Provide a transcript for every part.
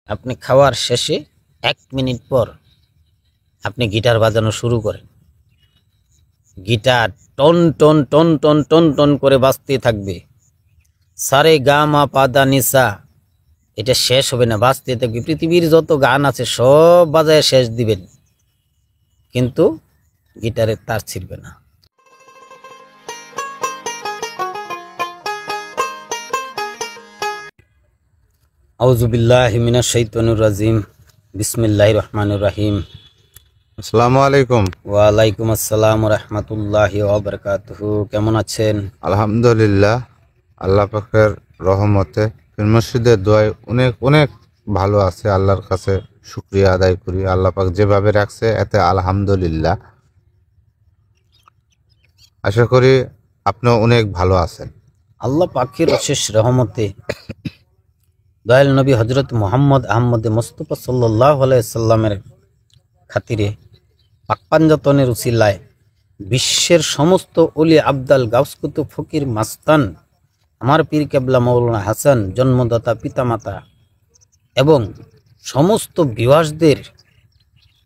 আপনি খাওয়ার শেষে 1 মিনিট পর আপনি গিটার বাজানো শুরু করেন। গিটার টন টন টন টন টন টন করে বাজতে থাকবে। সারে গা মা পাদা নিসা, এটা শেষ হবে না, বাজতে থাকবে। পৃথিবীর যত গান আছে সব বাজায় শেষ দিবেন, কিন্তু গিটারের তার ছিঁড়বে না। আউযু বিল্লাহি মিনাশ শাইতানির রাজিম। বিসমিল্লাহির রহমানির রহিম। আসসালামু আলাইকুম। ওয়ালাইকুম আসসালাম ওয়া রাহমাতুল্লাহি ওয়া বারাকাতুহু। কেমন আছেন? আলহামদুলিল্লাহ, আল্লাহ পাকের রহমতে পীর মুর্শিদের দোয়ায় অনেক অনেক ভালো আছে। আল্লাহর কাছে শুকরিয়া আদায় করি। আল্লাহ পাক যেভাবে রাখছে এতে আলহামদুলিল্লাহ। আশা করি আপনিও অনেক ভালো আছেন। আল্লাহ পাকের অশেষ রহমতে দয়াল নবী হযরত মুহাম্মদ আহমদ মুস্তাফা সাল্লাল্লাহু আলাইহি সাল্লামের খাতিরে পাকপাঞ্জতনের উসিলায় বিশ্বের সমস্ত ওলি আবদাল গাউস কুতুব ফকির মাস্তান আমার পীর কেবলা মৌলানা হাসান জন্মদাতা পিতামাতা এবং সমস্ত বিওয়াসদের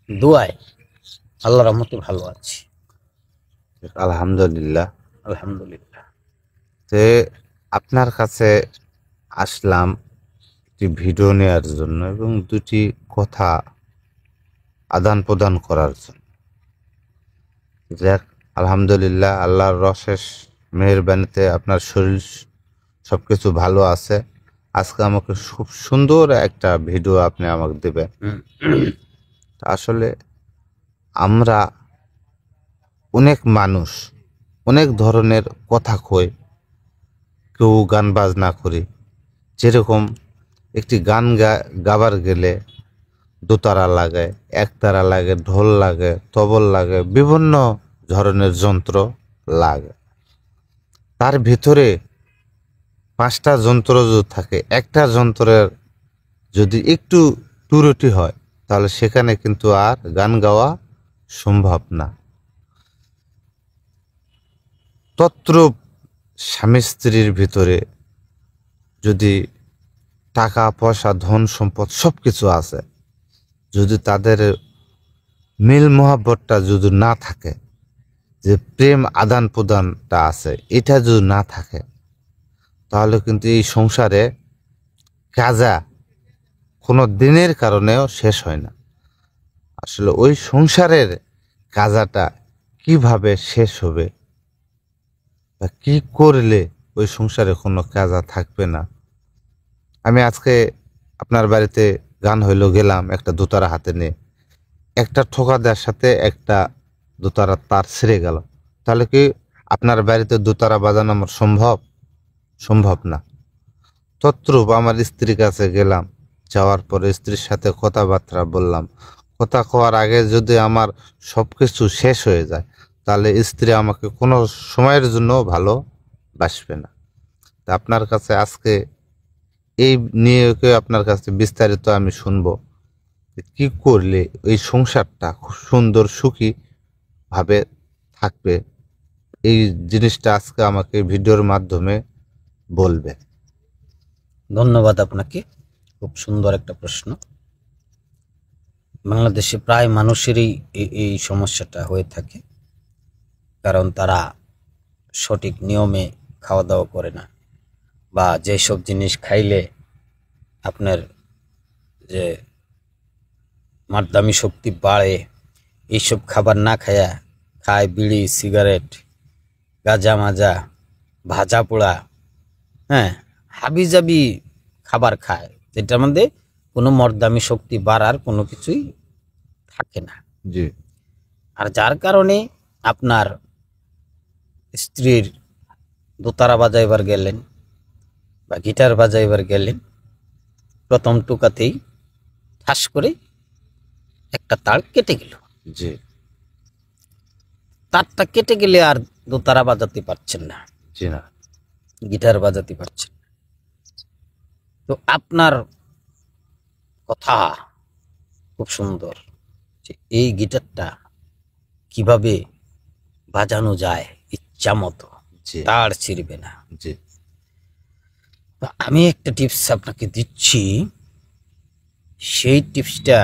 দোয়ায় আল্লাহর রহমতে ভালো আছি। আলহামদুলিল্লাহ। আলহামদুলিল্লাহ। তে আপনার কাছে আসলাম একটি ভিডিও নেওয়ার জন্য এবং দুটি কথা আদান প্রদান করার জন্য। যাক, আলহামদুলিল্লাহ, আল্লাহর অশেষ মেহেরবানিতে আপনার শরীর সবকিছু ভালো আছে। আজকে আমাকে খুব সুন্দর একটা ভিডিও আপনি আমাকে দেবেন। আসলে আমরা অনেক মানুষ অনেক ধরনের কথা কই, কেউ গান বাজনা করি। যেরকম একটি গান গাবার গেলে দোতারা লাগে, একতারা লাগে, ঢোল লাগে, তবল লাগে, বিভিন্ন ধরনের যন্ত্র লাগে। তার ভিতরে 5টা যন্ত্র যদি থাকে, একটা যন্ত্রের যদি একটু ত্রুটি হয় তাহলে সেখানে কিন্তু আর গান গাওয়া সম্ভব না। তদ্রূপ স্বামী স্ত্রীর ভিতরে যদি টাকা পয়সা ধন সম্পদ সব কিছু আছে, যদি তাদের মিল মহাব্বতটা যদি না থাকে, যে প্রেম আদান প্রদানটা আছে, এটা যদি না থাকে তাহলে কিন্তু এই সংসারে কাজা কোনো দিনের কারণেও শেষ হয় না। আসলে ওই সংসারের কাজাটা কিভাবে শেষ হবে বা কি করলে ওই সংসারে কোনো কাজা থাকবে না। আমি আজকে আপনার বাড়িতে গান হইলো গেলাম একটা দোতারা হাতে নিয়ে, একটা ঠোকা দেওয়ার সাথে একটা দোতারা তার ছিঁড়ে গেল, তাহলে কি আপনার বাড়িতে দোতারা বাজানো আমার সম্ভব? সম্ভব না। তদ্রূপ আমার স্ত্রীর কাছে গেলাম, যাওয়ার পরে স্ত্রীর সাথে কথাবার্তা বললাম। কথা কওয়ার আগে যদি আমার সব কিছু শেষ হয়ে যায় তাহলে স্ত্রী আমাকে কোনো সময়ের জন্য ভালোবাসবে না। তা আপনার কাছে আজকে এই নিয়ে আপনার কাছে বিস্তারিত আমি শুনবো, কি করলে এই সংসারটা খুব সুন্দর সুখী ভাবে থাকবে। এই জিনিসটা আজকে আমাকে ভিডিওর মাধ্যমে বলবে। ধন্যবাদ আপনাকে। খুব সুন্দর একটা প্রশ্ন। বাংলাদেশে প্রায় মানুষেরই এই সমস্যাটা হয়ে থাকে, কারণ তারা সঠিক নিয়মে খাওয়া দাওয়া করে না, বা যেসব জিনিস খাইলে আপনার যে মারদামি শক্তি বাড়ে, এইসব খাবার না খায় বিড়ি, সিগারেট, গাঁজা মাজা, ভাজা পোড়া, হ্যাঁ, হাবিজাবি খাবার খায়, যেটার মধ্যে কোনো মর্দামি শক্তি বাড়ার কোনো কিছুই থাকে না। জি। আর যার কারণে আপনার স্ত্রীর দোতারা বাজাইবার গেলেন বা গিটার বাজাইবার গেলেন, প্রথম টুকাতেই ঠাস করে একটা তার কেটে গেল। জি। তারটা কেটে গেলে আর দোতারা বাজাতে পারছেন না, জি না। গিটার বাজাতে পারছেন না। তো আপনার কথা খুব সুন্দর যে এই গিটারটা কিভাবে বাজানো যায় ইচ্ছা মতো, জি। তার ছিঁড়বে না। জি। তো আমি একটা টিপস আপনাকে দিচ্ছি। সেই টিপসটা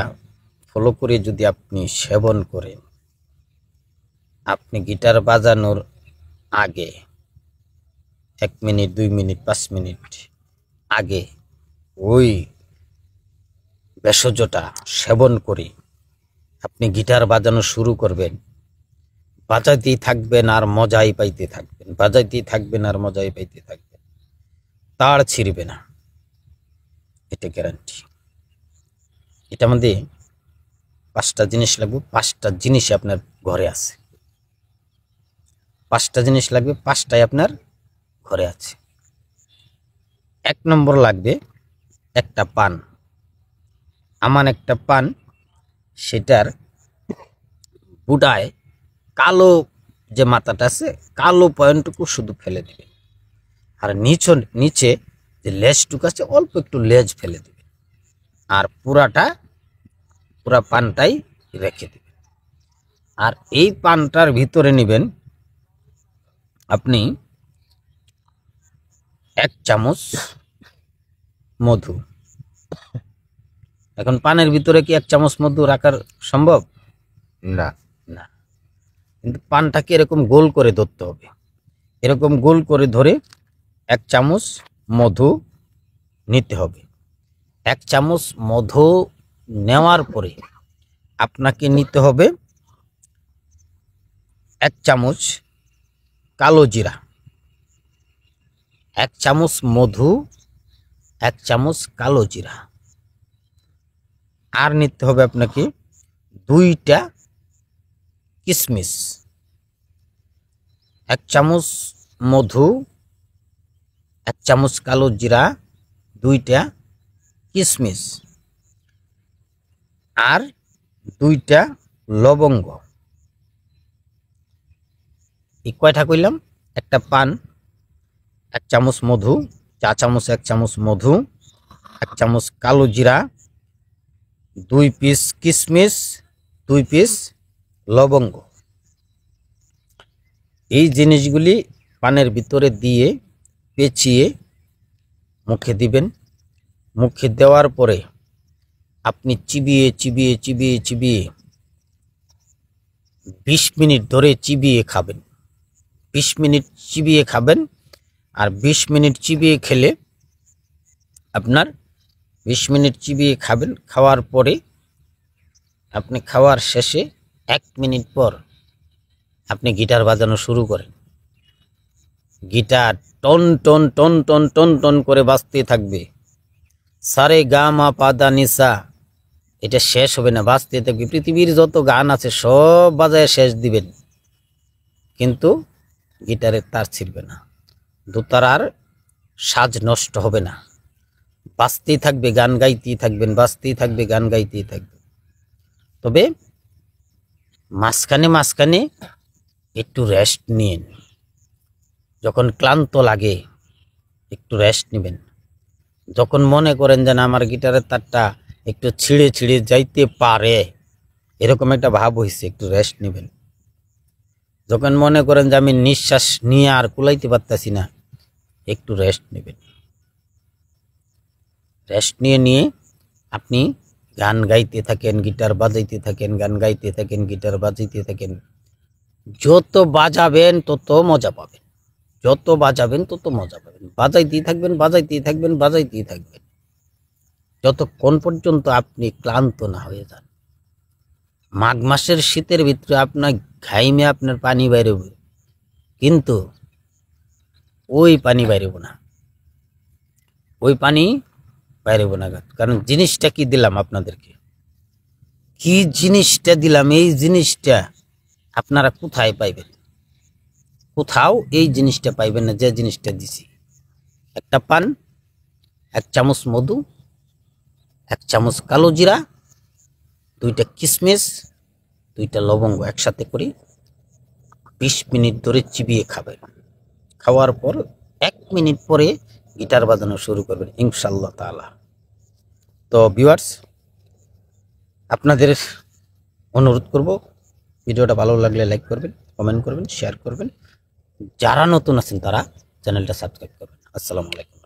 ফলো করে যদি আপনি সেবন করেন, আপনি গিটার বাজানোর আগে 1 মিনিট 2 মিনিট 5 মিনিট আগে ওই ভেষজটা সেবন করে আপনি গিটার বাজানো শুরু করবেন, বাজাইতেই থাকবেন আর মজাই পাইতে থাকবেন, বাজাইতেই থাকবেন আর মজাই পাইতে থাকবেন, তাড় ছিঁড়বে না, এটা গ্যারান্টি। এটা মধ্যে 5টা জিনিস লাগবে, 5টা জিনিস আপনার ঘরে আছে, 5টা জিনিস লাগবে, 5টাই আপনার ঘরে আছে। 1 নম্বর লাগবে একটা পান, আমান একটা পান, সেটার বুটায় কালো যে মাথাটা আছে, কালো পয়েন্টটুকু শুধু ফেলে দিবেন, আর নিচে যে লেজটুকু আছে অল্প একটু লেজ ফেলে দিবেন, আর পুরা পানটাই রেখে দিবেন। আর এই পানটার ভিতরে নেবেন আপনি 1 চামচ মধু। এখন পানের ভিতরে কি 1 চামচ মধু রাখার সম্ভব? না। না, কিন্তু পানটাকে এরকম গোল করে ধরতে হবে, এরকম গোল করে ধরে 1 চামচ মধু নিতে হবে। 1 চামচ মধু নেওয়ার পরে আপনাকে নিতে হবে 1 চামচ কালো জিরা। 1 চামচ মধু, 1 চামচ কালো জিরা, আর নিতে হবে আপনাকে 2টা কিশমিশ। 1 চামচ মধু, 1 চামচ কালো জিরা, 2টা কিশমিশ, আর 2টা লবঙ্গ। এই কয়টা কইলাম? একটা পান, 1 চামচ মধু, 1 চামচ মধু, 1 চামচ কালো জিরা, 2 পিস কিশমিশ, 2 পিস লবঙ্গ। এই জিনিসগুলি পানের ভিতরে দিয়ে পেঁচিয়ে মুখে দিবেন। মুখে দেওয়ার পরে আপনি চিবিয়ে 20 মিনিট ধরে চিবিয়ে খাবেন। 20 মিনিট চিবিয়ে খাবেন, আর 20 মিনিট চিবিয়ে খেলে আপনার 20 মিনিট চিবিয়ে খাবেন। খাওয়ার পরে আপনি খাওয়ার শেষে 1 মিনিট পর আপনি গিটার বাজানো শুরু করেন। গিটার টন টন টন টন টন টন করে বাজতে থাকবে, সারে গা মা পা দা নিসা, এটা শেষ হবে না, বাজতে থাকবে। পৃথিবীর যত গান আছে সব বাজায় শেষ দিবেন, কিন্তু গিটারের তার ছিঁড়বে না, দোতারার সাজ নষ্ট হবে না, বাজতেই থাকবে, গান গাইতেই থাকবেন, বাজতেই থাকবে, গান গাইতেই থাকবে। তবে মাঝখানে একটু রেস্ট নিন, যখন ক্লান্ত লাগে একটু রেস্ট নেবেন। যখন মনে করেন যে না আমার গিটারের তারটা একটু ছিঁড়ে যাইতে পারে, এরকম একটা ভাব হয়েছে, একটু রেস্ট নেবেন। যখন মনে করেন যে আমি নিঃশ্বাস নিয়ে আর কুলাইতে পারতাছি না, একটু রেস্ট নেবেন। রেস্ট নিয়ে আপনি গান গাইতে থাকেন, গিটার বাজাইতে থাকেন, গান গাইতে থাকেন, গিটার বাজাইতে থাকেন। যত বাজাবেন তত মজা পাবেন, যত বাজাবেন তত মজা পাবেন। বাজাইতেই থাকবেন, বাজাইতেই থাকবেন, বাজাইতেই থাকবেন, যতক্ষণ পর্যন্ত আপনি ক্লান্ত না হয়ে যান। মাঘ মাসের শীতের ভিতরে আপনার ঘাইমে আপনার পানি বাইরেব, কিন্তু ওই পানি বাইরেব না, ওই পানি বাইরেব না। কারণ জিনিসটা কি দিলাম আপনাদেরকে, কি জিনিসটা দিলাম, এই জিনিসটা আপনারা কোথায় পাইবেন? কোথাও এই জিনিসটা পাইবেন না যে জিনিসটা দিছি। একটা পান, 1 চামচ মধু, 1 চামচ কালো জিরা, 2টা কিশমিশ, 2টা লবঙ্গ একসাথে করে 20 মিনিট ধরে চিবিয়ে খাবেন। খাওয়ার পর 1 মিনিট পরে গিটার বাজানো শুরু করবেন ইনশাআল্লাহ তাআলা। তো ভিউয়ার্স, আপনাদের অনুরোধ করব, ভিডিওটা ভালো লাগলে লাইক করবেন, কমেন্ট করবেন, শেয়ার করবেন। যারা নতুন আছেন তারা চ্যানেলটা সাবস্ক্রাইব করবেন। আসসালামু আলাইকুম।